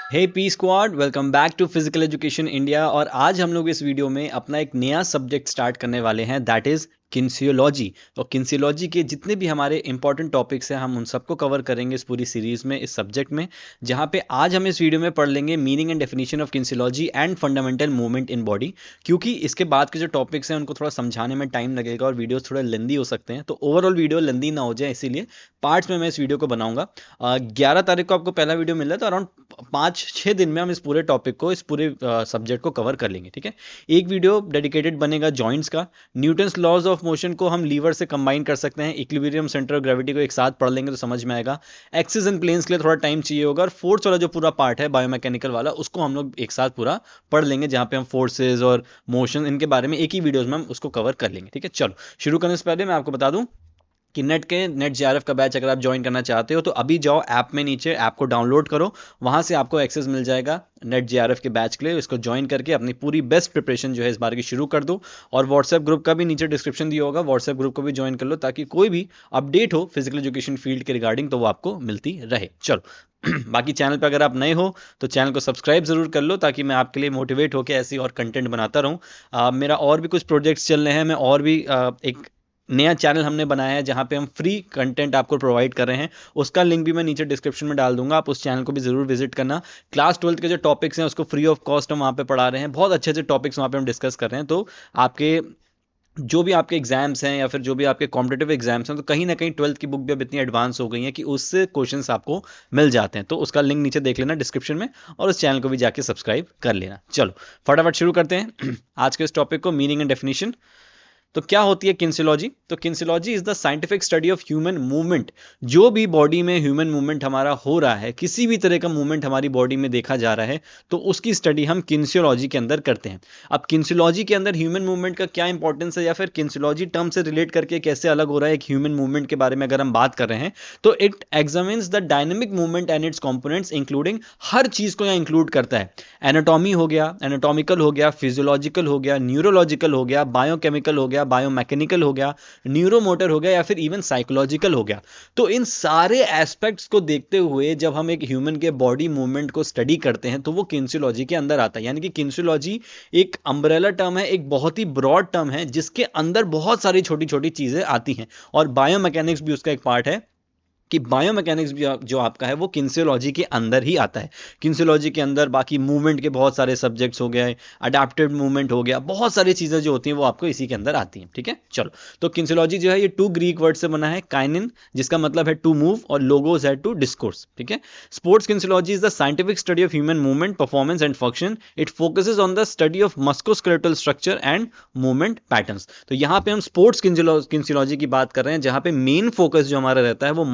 Hey P squad, welcome back to physical education India. और आज हम लोग इस वीडियो में अपना एक नया सब्जेक्ट स्टार्ट करने वाले हैं, दैट इज किन्सियोलॉजी। और किन्सियोलॉजी के जितने भी हमारे इंपॉर्टेंट टॉपिक्स हैं हम उन सबको कवर करेंगे इस पूरी सीरीज में, इस सब्जेक्ट में, जहां पे आज हम इस वीडियो में पढ़ लेंगे meaning and definition of kinesiology and fundamental movement in body. क्योंकि इसके बाद के जो टॉपिक्स हैं उनको थोड़ा समझाने में टाइम लगेगा और वीडियोस थोड़ा लेंदी हो सकते हैं, तो ओवरऑल वीडियो लेंदी ना हो जाए इसीलिए पार्ट्स में मैं इस वीडियो को बनाऊंगा। 11 तारीख को आपको पहला वीडियो मिल रहा है, तो अराउंड 5-6 दिन में हम इस पूरे टॉपिक को, इस पूरे सब्जेक्ट को कवर कर लेंगे। ठीक है, एक वीडियो डेडिकेटेड बनेगा जॉइंट्स का, न्यूटन्स लॉज ऑफ मोशन को हम लीवर से कंबाइन कर सकते हैं, इक्विलिब्रियम, सेंटर ऑफ ग्रेविटी को एक साथ पढ़ लेंगे तो समझ में आएगा। एक्सिस एंड प्लेन्स के लिए थोड़ा टाइम चाहिए होगा, और फोर्स वाला जो पूरा पार्ट है बायोमैकेनिकल वाला, उसको हम लोग एक साथ पूरा पढ़ लेंगे, जहां पे हम फोर्सेज और मोशन इनके बारे में एक ही वीडियोस में हम उसको कवर कर लेंगे। ठीक है, चलो शुरू करने से पहले मैं आपको बता दूं कि नेट जेआरएफ का बैच अगर आप ज्वाइन करना चाहते हो तो अभी जाओ ऐप में, नीचे ऐप को डाउनलोड करो, वहां से आपको एक्सेस मिल जाएगा नेट जेआरएफ के बैच के लिए। इसको ज्वाइन करके अपनी पूरी बेस्ट प्रिपरेशन जो है इस बार की शुरू कर दो। और व्हाट्सएप ग्रुप का भी नीचे डिस्क्रिप्शन दिया होगा, व्हाट्सएप ग्रुप को भी ज्वाइन कर लो, ताकि कोई भी अपडेट हो फिजिकल एजुकेशन फील्ड के रिगार्डिंग तो वो आपको मिलती रहे। चलो बाकी चैनल पर अगर आप नए हो तो चैनल को सब्सक्राइब जरूर कर लो, ताकि मैं आपके लिए मोटिवेट होकर ऐसी और कंटेंट बनाता रहूं। मेरा और भी कुछ प्रोजेक्ट्स चल रहे हैं, मैं और भी एक नया चैनल हमने बनाया है जहां पे हम फ्री कंटेंट आपको प्रोवाइड कर रहे हैं, उसका लिंक भी मैं नीचे डिस्क्रिप्शन में डाल दूंगा, आप उस चैनल को भी जरूर विजिट करना। क्लास 12th के जो टॉपिक्स हैं उसको फ्री ऑफ कॉस्ट हम वहां पे पढ़ा रहे हैं, बहुत अच्छे अच्छे टॉपिक्स वहां पे हम डिस्कस कर रहे हैं। तो आपके जो भी आपके एग्जाम्स हैं या फिर जो भी आपके कॉम्पिटेटिव एग्जाम्स हैं, तो कहीं ना कहीं 12th की बुक भी अब इतनी एडवांस हो गई है कि उससे क्वेश्चंस आपको मिल जाते हैं, तो उसका लिंक नीचे देख लेना डिस्क्रिप्शन में, और उस चैनल को भी जाके सब्सक्राइब कर लेना। चलो फटाफट शुरू करते हैं आज के इस टॉपिक को, मीनिंग एंड डेफिनेशन। तो क्या होती है किन्सियोलॉजी? तो kinesiology is the scientific study of human movement. जो भी बॉडी में ह्यूमन मूवमेंट हमारा हो रहा है, किसी भी तरह का मूवमेंट हमारी बॉडी में देखा जा रहा है, तो उसकी स्टडी हम किन्सियोलॉजी के अंदर करते हैं। अब किन्सियोलॉजी के अंदर ह्यूमन मूवमेंट का क्या इंपॉर्टेंस है, या फिर किन्सियोलॉजी टर्म से रिलेट करके कैसे अलग हो रहा है एक ह्यूमन मूवमेंट के बारे में अगर हम बात कर रहे हैं, तो it examines the dynamic movement and it's components, including हर चीज को यहाँ इंक्लूड करता है। एनाटॉमी हो गया, एनाटॉमिकल हो गया, फिजियोलॉजिकल हो गया, न्यूरोलॉजिकल हो गया, बायोकेमिकल हो गया, बायोमैकेनिकल हो गया, न्यूरोमोटर हो गया, या फिर इवन साइकोलॉजिकल हो गया। तो इन सारे एस्पेक्ट्स को देखते हुए जब हम एक ह्यूमन के बॉडी मूवमेंट को स्टडी करते हैं तो वो किन्सियोलॉजी के अंदर आता है। यानी कि किन्सियोलॉजी एक अम्ब्रेला टर्म है, एक बहुत ही ब्रॉड टर्म है, जिसके अंदर बहुत सारी छोटी छोटी चीजें आती हैं, और बायोमैकेनिक्स भी उसका एक पार्ट है, कि बायोमैकेनिक्स भी जो आपका है वो किन्सियोलॉजी के अंदर ही आता है। किन्सियोलॉजी के अंदर बाकी मूवमेंट के बहुत सारे सब्जेक्ट्स हो गए, अडेप्टिव मूवमेंट हो गया, बहुत सारी चीजें जो होती हैं वो आपको इसी के अंदर आती हैं। ठीक है, चलो तो किन्सियोलॉजी जो है ये 2 ग्रीक वर्ड से बना है, काइनिन जिसका मतलब है टू मूव, और लोगोस है टू डिस्कोर्स। ठीक है, sports kinesiology is the scientific study of human movement, performance and function. It focuses on the study of musculoskeletal structure and movement patterns. तो यहाँ पे हम स्पोर्ट्स किन्सियोलॉजी की बात कर रहे हैं, जहां पे मेन फोकस जो हमारा रहता है वो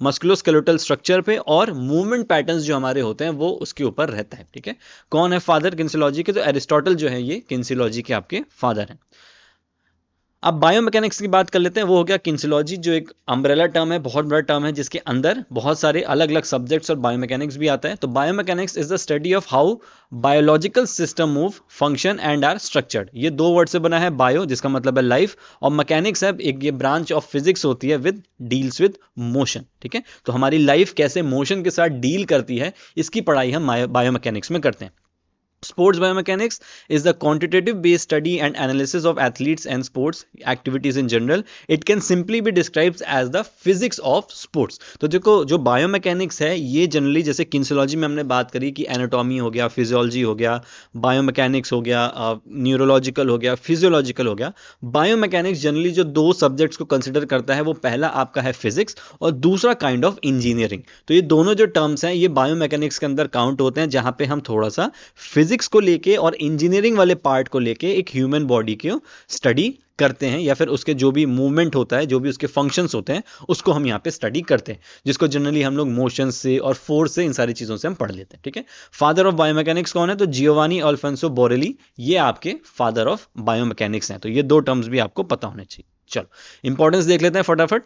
मस्कुलोस्केलेटल स्ट्रक्चर पे, और मूवमेंट पैटर्न्स जो हमारे होते हैं वो उसके ऊपर रहता है। ठीक है, कौन है फादर किन्सियोलॉजी के? तो एरिस्टोटल जो है ये किन्सियोलॉजी के आपके फादर हैं। अब बायोमैकेनिक्स की बात कर लेते हैं, वो हो गया किन्सियोलॉजी, जो एक अम्ब्रेला टर्म है, बहुत बड़ा टर्म है, जिसके अंदर बहुत सारे अलग अलग सब्जेक्ट्स और बायोमैकेनिक्स भी आता है। तो biomechanics is the study of how biological system move, function and are structured. ये 2 वर्ड से बना है, बायो जिसका मतलब है लाइफ, और मैकेनिक्स है एक ये ब्रांच ऑफ फिजिक्स होती है विद डील्स विद मोशन। ठीक है, तो हमारी लाइफ कैसे मोशन के साथ डील करती है, इसकी पढ़ाई हम बायोमैकेनिक्स में करते हैं। Sports biomechanics is the quantitative based study and analysis of athletes and sports activities in general. It can simply be described as the physics of sports. तो देखो जो बायोमैकेनिक्स है ये जनरली, जैसे किन्सियोलॉजी में हमने बात करी कि एनाटॉमी हो गया, फिजियोलॉजी हो गया, बायोमैकेनिक्स हो गया, न्यूरोलॉजिकल हो गया, फिजियोलॉजिकल हो गया। बायोमैकेनिक्स जनरली जो 2 सब्जेक्ट्स को कंसिडर करता है, वो पहला आपका है फिजिक्स और दूसरा काइंड ऑफ इंजीनियरिंग। तो ये दोनों जो टर्म्स हैं ये बायोमैकेनिक्स के अंदर काउंट होते हैं, जहां पे हम थोड़ा सा फिजिक्स को लेके और इंजीनियरिंग वाले पार्ट को लेके एक ह्यूमन बॉडी को स्टडी करते हैं, या फिर उसके जो भी मूवमेंट होता है, जो भी उसके फंक्शंस होते हैं, उसको हम यहाँ पे स्टडी करते हैं, जिसको जनरली हम लोग मोशन से और फोर्स से, इन सारी चीजों से हम पढ़ लेते हैं। ठीक है, फादर ऑफ बायोमैकेनिक्स कौन है? तो जियोवानी अल्फोंसो बोरेली, ये आपके फादर ऑफ बायोमैकेनिक्स हैं। तो ये 2 टर्म्स भी आपको पता होने चाहिए। चलो इंपॉर्टेंस देख लेते हैं फटाफट।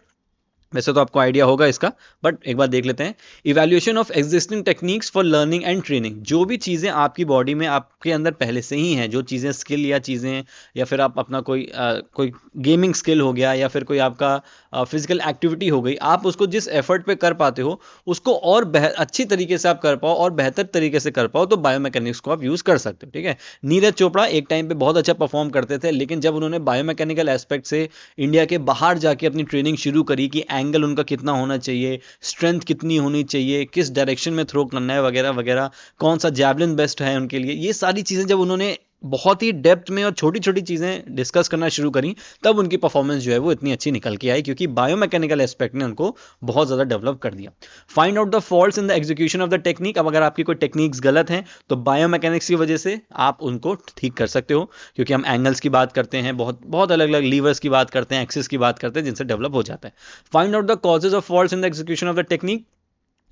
वैसे तो आपको आइडिया होगा इसका, बट एक बार देख लेते हैं। Evaluation of existing techniques for learning and training, जो भी चीज़ें आपकी बॉडी में आपके अंदर पहले से ही हैं, जो चीज़ें स्किल या चीज़ें, या फिर आप अपना कोई गेमिंग स्किल हो गया, या फिर कोई आपका फिजिकल एक्टिविटी हो गई, आप उसको जिस एफर्ट पे कर पाते हो उसको और अच्छी तरीके से आप कर पाओ और बेहतर तरीके से कर पाओ, तो बायोमैकेनिक्स को आप यूज़ कर सकते हो। ठीक है, नीरज चोपड़ा एक टाइम पे बहुत अच्छा परफॉर्म करते थे, लेकिन जब उन्होंने बायोमैकेनिकल एस्पेक्ट से इंडिया के बाहर जाके अपनी ट्रेनिंग शुरू करी कि एंगल उनका कितना होना चाहिए, स्ट्रेंथ कितनी होनी चाहिए, किस डायरेक्शन में थ्रो करना है, वगैरह वगैरह, कौन सा जैवलिन बेस्ट है उनके लिए, ये सारी चीज़ें जब उन्होंने बहुत ही डेप्थ में और छोटी छोटी चीज़ें डिस्कस करना शुरू करी, तब उनकी परफॉर्मेंस जो है वो इतनी अच्छी निकल के आई, क्योंकि बायोमैकेनिकल एस्पेक्ट ने उनको बहुत ज़्यादा डेवलप कर दिया। Find out the faults in the execution of the technique, अब अगर आपकी कोई टेक्निक्स गलत हैं तो बायोमैकेनिक्स की वजह से आप उनको ठीक कर सकते हो, क्योंकि हम एंगल्स की बात करते हैं, बहुत बहुत अलग अलग लीवर्स की बात करते हैं, एक्सिस की बात करते हैं, जिनसे डेवलप हो जाता है। Find out the causes of faults in the execution of the technique,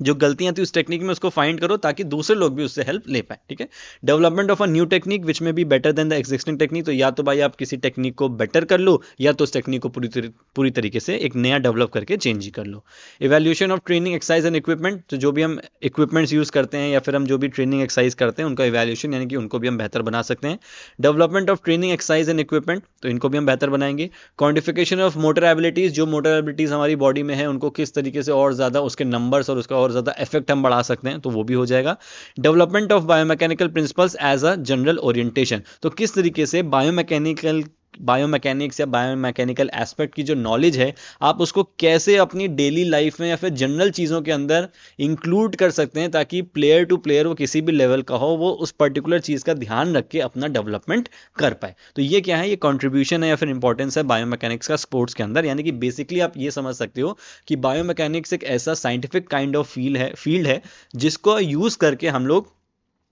जो गलतियां थी उस टेक्निक में उसको फाइंड करो ताकि दूसरे लोग भी उससे हेल्प ले पाए। ठीक है, development of a new technique which may be better than the existing technique, तो या तो भाई आप किसी टेक्निक को बेटर कर लो, या तो उस टेक्निक को पूरी तरीके से एक नया डेवलप करके चेंज ही कर लो। Evaluation of training exercise and equipment, तो जो भी हम इक्विपमेंट्स यूज करते हैं या फिर हम जो भी ट्रेनिंग एक्सरसाइज करते हैं उनका इवैल्यूएशन, यानी कि उनको भी हम बेहतर बना सकते हैं। Development of training exercise and equipment, तो इनको भी हम बेहतर बनाएंगे। क्वांटिफिकेशन ऑफ मोटर एबिलिटीज, जो मोटर एबिलिटीज हमारी बॉडी में है उनको किस तरीके से और ज़्यादा उसके नंबर्स और उसका और ज़्यादा इफेक्ट हम बढ़ा सकते हैं, तो वो भी हो जाएगा। Development of biomechanical principles as a general orientation, तो किस तरीके से बायोमैकेनिक्स या बायोमैकेनिकल एस्पेक्ट की जो नॉलेज है आप उसको कैसे अपनी डेली लाइफ में या फिर जनरल चीज़ों के अंदर इंक्लूड कर सकते हैं, ताकि प्लेयर टू प्लेयर वो किसी भी लेवल का हो, वो उस पर्टिकुलर चीज़ का ध्यान रख के अपना डेवलपमेंट कर पाए। तो ये क्या है, ये कंट्रीब्यूशन है या फिर इंपॉर्टेंस है बायोमैकेनिक्स का स्पोर्ट्स के अंदर, यानी कि बेसिकली आप ये समझ सकते हो कि बायोमैकेनिक्स एक ऐसा साइंटिफिक काइंड ऑफ फील्ड है जिसको यूज़ करके हम लोग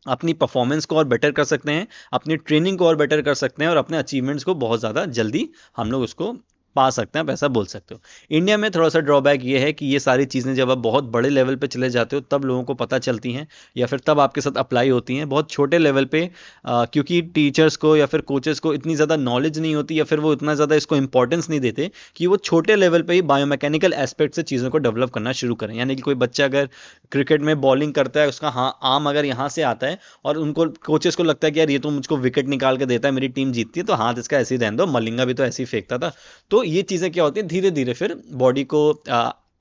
अपनी परफॉर्मेंस को और बेटर कर सकते हैं, अपनी ट्रेनिंग को और बेटर कर सकते हैं, और अपने अचीवमेंट्स को बहुत ज़्यादा जल्दी हम लोग उसको पा सकते हैं, आप ऐसा बोल सकते हो। इंडिया में थोड़ा सा ड्रॉबैक ये है कि ये सारी चीज़ें जब आप बहुत बड़े लेवल पे चले जाते हो तब लोगों को पता चलती हैं, या फिर तब आपके साथ अप्लाई होती हैं। बहुत छोटे लेवल पे क्योंकि टीचर्स को या फिर कोचेस को इतनी ज़्यादा नॉलेज नहीं होती, या फिर वो इतना ज़्यादा इसको इंपॉर्टेंस नहीं देते कि वो छोटे लेवल पे ही बायोमैकेनिकल एस्पेक्ट से चीज़ों को डेवलप करना शुरू करें। यानी कि कोई बच्चा अगर क्रिकेट में बॉलिंग करता है, उसका आर्म अगर यहाँ से आता है और उनको कोचेस को लगता है कि यार ये तो मुझको विकेट निकाल के देता है, मेरी टीम जीतती है, तो हाथ इसका ऐसे ही रहने दो, मलिंगा भी तो ऐसे ही फेंकता था। तो ये चीज़ें क्या होती है, धीरे धीरे फिर बॉडी को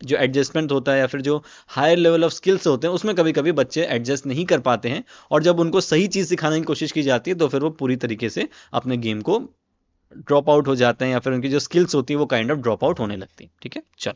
जो एडजस्टमेंट होता है या फिर जो हायर लेवल ऑफ स्किल्स होते हैं उसमें कभी कभी बच्चे एडजस्ट नहीं कर पाते हैं, और जब उनको सही चीज़ सिखाने की कोशिश की जाती है तो फिर वो पूरी तरीके से अपने गेम को ड्रॉप आउट हो जाते हैं, या फिर उनकी जो स्किल्स होती है वो काइंड ऑफ ड्रॉप आउट होने लगती है। ठीक है, चल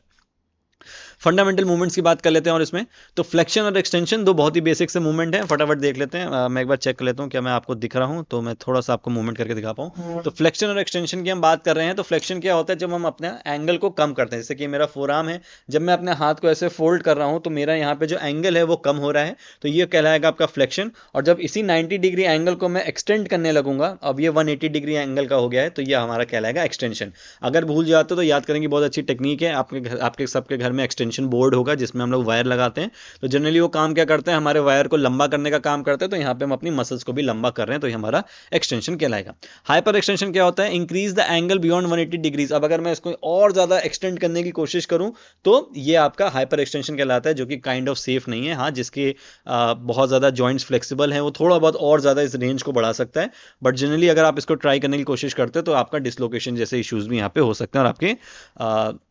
फंडामेंटल मूवमेंट्स की बात कर लेते हैं, और इसमें तो फ्लेक्शन और एक्सटेंशन दो बहुत ही बेसिक से मूवमेंट है, फटाफट देख लेते हैं। मैं एक बार चेक कर लेता हूँ क्या मैं आपको दिख रहा हूँ, तो मैं थोड़ा सा आपको मूवमेंट करके दिखा पाऊँ। तो फ्लेक्शन और एक्सटेंशन की हम बात कर रहे हैं, तो फ्लेक्शन क्या होता है, जब हम अपने एंगल को कम करते हैं, जैसे कि मेरा फोर आर्म है, जब मैं अपने हाथ को ऐसे फोल्ड कर रहा हूँ तो मेरा यहाँ पे जो एंगल है वो कम हो रहा है, तो ये कहलाएगा आपका फ्लेक्शन। और जब इसी 90 डिग्री एंगल को मैं एक्सटेंड करने लगूंगा, अब ये 180 डिग्री एंगल का हो गया है, तो ये हमारा कहलाएगा एक्सटेंशन। अगर भूल जाते हो तो याद करेंगे, बहुत अच्छी टेक्निक है, आपके सबके घर में एक्सटेंशन बोर्ड होगा जिसमें हम लोग वायर लगाते हैं। तो जनरली वो काम क्या करते हैं, हमारे वायर को लंबा करने का काम करते हैं, तो यहाँ पे हम अपनी मसल्स को भी लंबा कर रहे हैं, तो ये हमारा एक्सटेंशन कहलाएगा। हाइपर एक्सटेंशन क्या होता है, increase the angle beyond 180 degrees. अब अगर मैं इसको और ज्यादा एक्सटेंड करने की कोशिश करूं तो ये आपका हाइपर एक्सटेंशन कहलाता है, जो कि काइंड ऑफ सेफ नहीं है। हाँ, जिसके बहुत ज्यादा जॉइंट्स फ्लेक्सिबल हैं वो थोड़ा बहुत और ज्यादा इस रेंज को बढ़ा सकता है, बट जनरली अगर आप इसको ट्राई करने की कोशिश करते हैं तो आपका डिसलोकेशन जैसे इश्यूज भी यहाँ पे हो सकते हैं, और आपके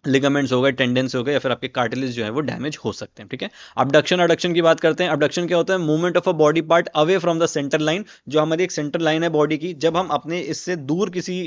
लिगामेंट्स हो गए, टेंडेंस हो गए, या फिर आपके कार्टिलेज जो है वो डैमेज हो सकते हैं। ठीक है, अबडक्शन अडक्शन की बात करते हैं। अबडक्शन क्या होता है, movement of a body part away from the centre line. जो हमारी एक सेंटर लाइन है बॉडी की, जब हम अपने इससे दूर किसी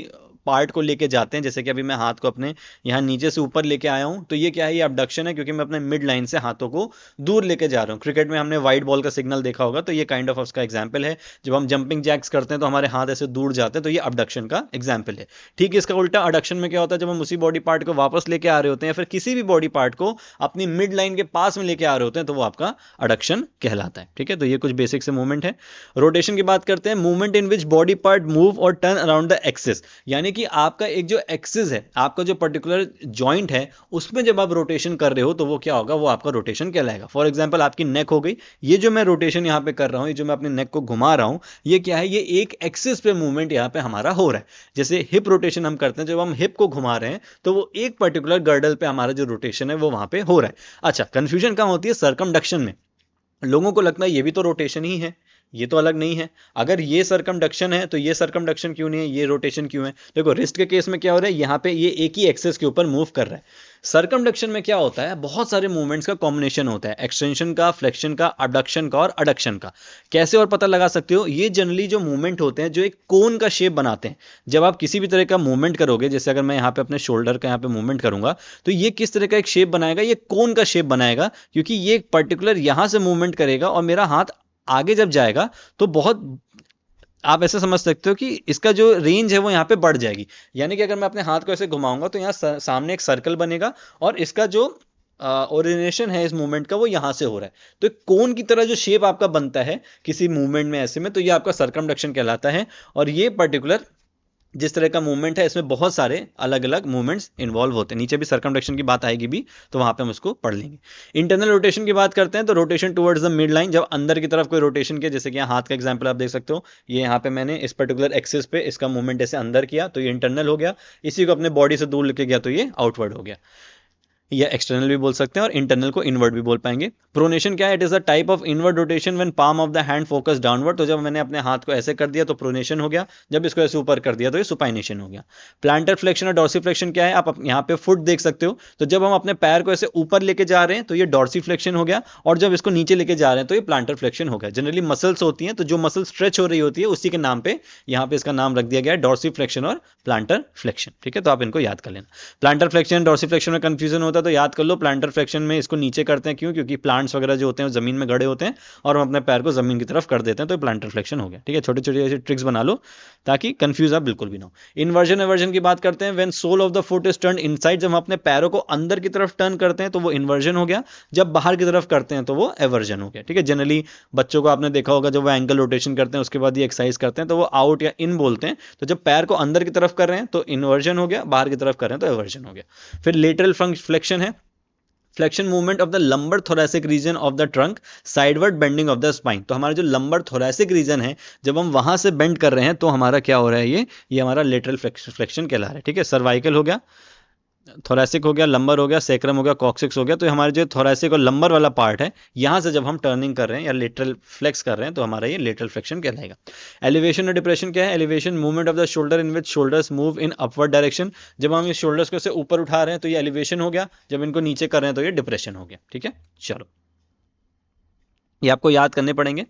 पार्ट को लेके जाते हैं, जैसे कि अभी मैं हाथ को अपने यहाँ नीचे से ऊपर लेके आया हूँ, तो ये क्या है, ये अबडक्शन है, क्योंकि मैं अपने मिड लाइन से हाथों को दूर लेके जा रहा हूँ। क्रिकेट में हमने वाइड बॉल का सिग्नल देखा होगा, तो ये काइंड ऑफ उसका एग्जाम्पल है। जब हम जंपिंग जैक्स करते हैं तो हमारे हाथ ऐसे दूर जाते हैं, तो ये अबडक्शन का एग्जाम्पल है। ठीक, इसका उल्टा अडक्शन में क्या होता है, जब हम उसी बॉडी पार्ट को वापस लेके आ रहे होते हैं, या फिर किसी भी बॉडी पार्ट को अपनी मिड लाइन के पास में लेके आ रहे होते हैं, तो वो आपका अडक्शन कहलाता है। ठीक है, तो ये कुछ बेसिक से मूवमेंट है। रोटेशन की बात करते हैं, movement in which body part move और टर्न अराउंड द एक्सिस, यानी कि आपका एक जो एक्सिस है, आपका जो पर्टिकुलर जॉइंट है, उसमें जब आप रोटेशन कर रहे हो तो वो क्या होगा, वो आपका रोटेशन कहलाएगा। फॉर एग्जांपल आपकी नेक हो गई, ये जो मैं रोटेशन यहाँ पे कर रहा हूँ, ये जो मैं अपने नेक को घुमा रहा हूँ, ये क्या है, ये एक एक्सिस पे मूवमेंट यहाँ पे हमारा हो रहा है। जैसे हिप रोटेशन हम करते हैं, जब हम हिप को घुमा रहे हैं तो वो एक पर्टिकुलर गर्डल पे हमारा जो रोटेशन है वो वहां पे हो रहा है। अच्छा, कंफ्यूजन कहाँ होती है, सरकमडक्शन में। लोगों को लगता है ये भी तो रोटेशन ही है, ये तो अलग नहीं है। अगर ये सरकमडक्शन है तो ये सरकमडक्शन क्यों नहीं है, ये रोटेशन क्यों है? देखो रिस्ट के केस में क्या हो रहा है, यहाँ पे ये एक ही एक्सेस के ऊपर मूव कर रहा है। सरकमडक्शन में क्या होता है, बहुत सारे मूवमेंट्स का कॉम्बिनेशन होता है, एक्सटेंशन का, फ्लेक्शन का, अबडक्शन का और अडक्शन का। कैसे और पता लगा सकते हो, ये जनरली जो मूवमेंट होते हैं जो एक कोन का शेप बनाते हैं। जब आप किसी भी तरह का मूवमेंट करोगे, जैसे अगर मैं यहाँ पे अपने शोल्डर का यहाँ पे मूवमेंट करूंगा, तो ये किस तरह का एक शेप बनाएगा, ये कोन का शेप बनाएगा, क्योंकि ये एक पर्टिकुलर यहां से मूवमेंट करेगा और मेरा हाथ आगे जब जाएगा तो बहुत, आप ऐसे समझ सकते हो कि इसका जो रेंज है वो यहाँ पे बढ़ जाएगी। यानी कि अगर मैं अपने हाथ को ऐसे घुमाऊंगा तो यहाँ सामने एक सर्कल बनेगा और इसका जो ओरिजिनेशन है इस मूवमेंट का वो यहाँ से हो रहा है। तो एक कोन की तरह जो शेप आपका बनता है किसी मूवमेंट में ऐसे में, तो ये आपका सरकमडक्शन कहलाता है। और ये पर्टिकुलर जिस तरह का मूवमेंट है इसमें बहुत सारे अलग अलग मूवमेंट्स इन्वॉल्व होते हैं। नीचे भी सरकमडक्शन की बात आएगी भी, तो वहां पे हम उसको पढ़ लेंगे। इंटरनल रोटेशन की बात करते हैं तो rotation towards the mid line, जब अंदर की तरफ कोई रोटेशन किया, जैसे कि यहाँ हाथ का एग्जांपल आप देख सकते हो, ये यहाँ पे मैंने इस पर्टिकुलर एक्सिस पे इसका मूवमेंट ऐसे अंदर किया तो ये इंटरनल हो गया, इसी को अपने बॉडी से दूर लेके गया तो ये आउटवर्ड हो गया। या एक्सटर्नल भी बोल सकते हैं और इंटरनल को इनवर्ड भी बोल पाएंगे। प्रोनेशन क्या है, it is a type of inward rotation when palm of the hand focus downward. तो जब मैंने अपने हाथ को ऐसे कर दिया तो प्रोनेशन हो गया, जब इसको ऐसे ऊपर कर दिया तो ये सुपाइनेशन हो गया। प्लांटर फ्लेक्शन और डॉर्सीफ्लेक्शन क्या है, आप यहाँ पे फुट देख सकते हो, तो जब हम अपने पैर को ऐसे ऊपर लेके जा रहे हैं तो ये डॉर्सीफ्लेक्शन हो गया, और जब इसको नीचे लेके जा रहे हैं तो ये प्लांटर फ्लेक्शन हो गया। जनरली मसल्स होती हैं, तो जो मसल स्ट्रेच हो रही होती है उसी के नाम पे यहाँ पे इसका नाम रख दिया गया है, डॉर्सीफ्लेक्शन और प्लांटर फ्लेक्शन। ठीक है, तो आप इनको याद कर लेना। प्लांटर फ्लेक्शन डॉर्सीफ्लेक्शन में कंफ्यूजन होता है तो याद कर लो, प्लांटर फ्लेक्शन में इसको नीचे करते हैं, क्यों, क्योंकि प्लांट्स वगैरह जो होते हैं वो जमीन में गड़े होते हैं और हम अपने पैर को जमीन की तरफ कर देते हैं, तो प्लांटर फ्लेक्शन हो गया। ठीक है, छोटे छोटे ऐसे ट्रिक्स बना लो ताकि कंफ्यूज आप बिल्कुल भी ना हो। इन्वर्जन एवर्जन की बात करते हैं, when sole of the foot is turn inside, जब हम अपने पैरों को अंदर की तरफ टर्न करते हैं तो वो इन्वर्जन हो गया, जब बाहर की तरफ करते हैं तो वो एवर्जन हो गया। ठीक है, जनरली बच्चों को आपने देखा होगा जब वो एंकल रोटेशन करते हैं उसके बाद ये एक्सरसाइज करते हैं तो वो आउट या इन बोलते हैं, तो जब पैर को अंदर की तरफ कर रहे हैं तो इन्वर्जन हो गया, बाहर की तरफ कर रहे हैं तो एवर्जन हो गया। फिर लेटरल फ्लेक्शन है, flexion movement of the lumbar thoracic region of the trunk, sideward bending of the spine. तो हमारा जो लंबर थोरैसिक रीजन है, जब हम वहां से बेंड कर रहे हैं तो हमारा क्या हो रहा है, ये हमारा लेटरल फ्लेक्शन कहला रहा है। ठीक है, सर्वाइकल हो गया, थोरैसिक हो गया, लंबर हो गया, सेक्रम हो गया, कॉक्सिक्स हो गया। तो हमारे जो थोरैसिक और लंबर वाला पार्ट है, यहां से जब हम टर्निंग कर रहे हैं या लेटरल फ्लेक्स कर रहे हैं तो हमारा ये लेटरल फ्लेक्शन कहलाएगा। एलिवेशन और डिप्रेशन क्या है, elevation movement of the shoulder in which shoulders move in upward direction. जब हम इस शोल्डर्स को से ऊपर उठा रहे हैं तो ये एलिवेशन हो गया, जब इनको नीचे कर रहे हैं तो ये डिप्रेशन हो गया। ठीक है, चलो ये आपको याद करने पड़ेंगे।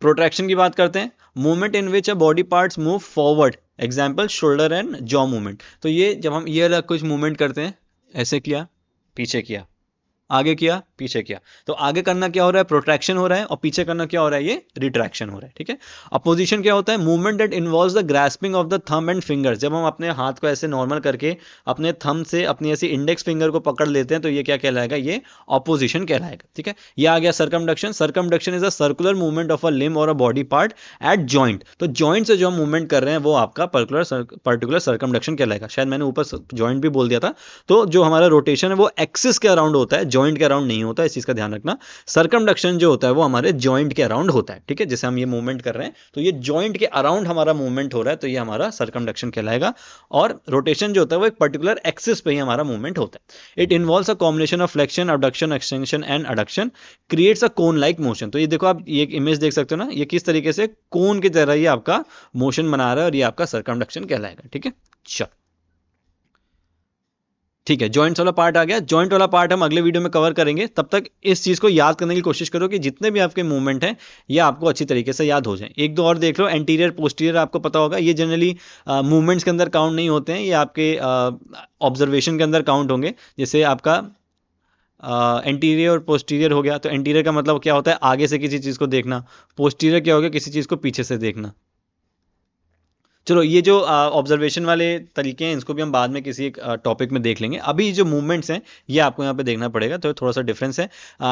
प्रोट्रैक्शन की बात करते हैं, movement in which a body parts move forward, example shoulder and jaw movement. तो ये जब हम ये अलग कुछ मूवमेंट करते हैं, ऐसे किया, पीछे किया, आगे किया, पीछे किया, तो आगे करना क्या हो रहा है, प्रोट्रैक्शन हो रहा है, और पीछे करना क्या हो रहा है, ये रिट्रैक्शन हो रहा है। ठीक है, अपोजिशन क्या होता है, movement that involves the grasping of the thumb and fingers. जब हम अपने हाथ को ऐसे नॉर्मल करके अपने थंब से अपनी ऐसी इंडेक्स फिंगर को पकड़ लेते हैं तो ये क्या कहलाएगा, ये ऑपोजिशन कहलाएगा। ठीक है, ये आ गया circumduction. Circumduction is a circular movement of a limb or a body part at joint. तो जॉइंट से जो हम मूवमेंट कर रहे हैं वो आपका पर्टिकुलर सरकमडक्शन कहलाएगा। शायद मैंने ऊपर जॉइंट भी बोल दिया था। तो जो हमारा रोटेशन है वो एक्सिस के अराउंड होता है, जॉइंट के अराउंड नहीं होता, इस चीज का ध्यान रखना। सरकमडक्शन जो होता है वो हमारे जॉइंट के अराउंड होता है। ठीक है, जैसे हम ये मूवमेंट कर रहे हैं तो ये जॉइंट के अराउंड हमारा मूवमेंट हो रहा है, तो ये हमारा सरकमडक्शन कहलाएगा। और रोटेशन जो होता है वो एक पर्टिकुलर एक्सिस पे ही हमारा मूवमेंट होता है। It involves a combination of flexion, abduction, extension and adduction, creates a cone like motion. तो ये देखो, आप ये इमेज देख सकते हो ना, ये किस तरीके से कोन की तरह ये आपका मोशन बना रहा है, और ये आपका सरकमडक्शन कहलाएगा। ठीक है, चलो ठीक है, जॉइंट्स वाला पार्ट आ गया। जॉइंट वाला पार्ट हम अगले वीडियो में कवर करेंगे, तब तक इस चीज को याद करने की कोशिश करो कि जितने भी आपके मूवमेंट हैं ये आपको अच्छी तरीके से याद हो जाए। एक दो और देख लो, एंटीरियर पोस्टीरियर आपको पता होगा, ये जनरली मूवमेंट्स के अंदर काउंट नहीं होते हैं, ये आपके ऑब्जर्वेशन के अंदर काउंट होंगे। जैसे आपका एंटीरियर और पोस्टीरियर हो गया, तो एंटीरियर का मतलब क्या होता है, आगे से किसी चीज को देखना, पोस्टीरियर क्या हो गया, किसी चीज को पीछे से देखना। चलो ये जो ऑब्जर्वेशन वाले तरीके हैं इसको भी हम बाद में किसी एक टॉपिक में देख लेंगे। अभी जो मूवमेंट्स हैं ये आपको यहाँ पे देखना पड़ेगा, तो थोड़ा सा डिफरेंस है।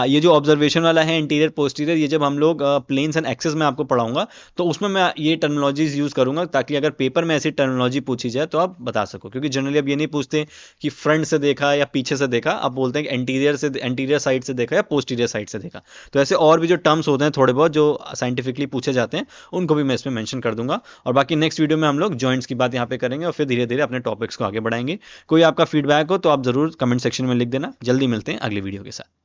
ये जो ऑब्जर्वेशन वाला है इंटीरियर पोस्टीरियर, ये जब हम लोग प्लेन्स एंड एक्सेस में आपको पढ़ाऊंगा तो उसमें मैं ये टर्मिनोलॉजीज यूज करूंगा, ताकि अगर पेपर में ऐसी टर्मिनोलॉजी पूछी जाए तो आप बता सको। क्योंकि जनरली अब ये नहीं पूछते कि फ्रंट से देखा या पीछे से देखा, अब बोलते हैं कि एंटीरियर साइड से देखा या पोस्टीरियर साइड से देखा। तो ऐसे और भी जो टर्म्स होते हैं थोड़े बहुत जो साइंटिफिकली पूछे जाते हैं उनको भी मैं इसमें मेंशन कर दूंगा। और बाकी नेक्स्ट वीडियो में हम लोग जॉइंट्स की बात यहाँ पे करेंगे और फिर धीरे धीरे अपने टॉपिक्स को आगे बढ़ाएंगे। कोई आपका फीडबैक हो तो आप जरूर कमेंट सेक्शन में लिख देना। जल्दी मिलते हैं अगली वीडियो के साथ।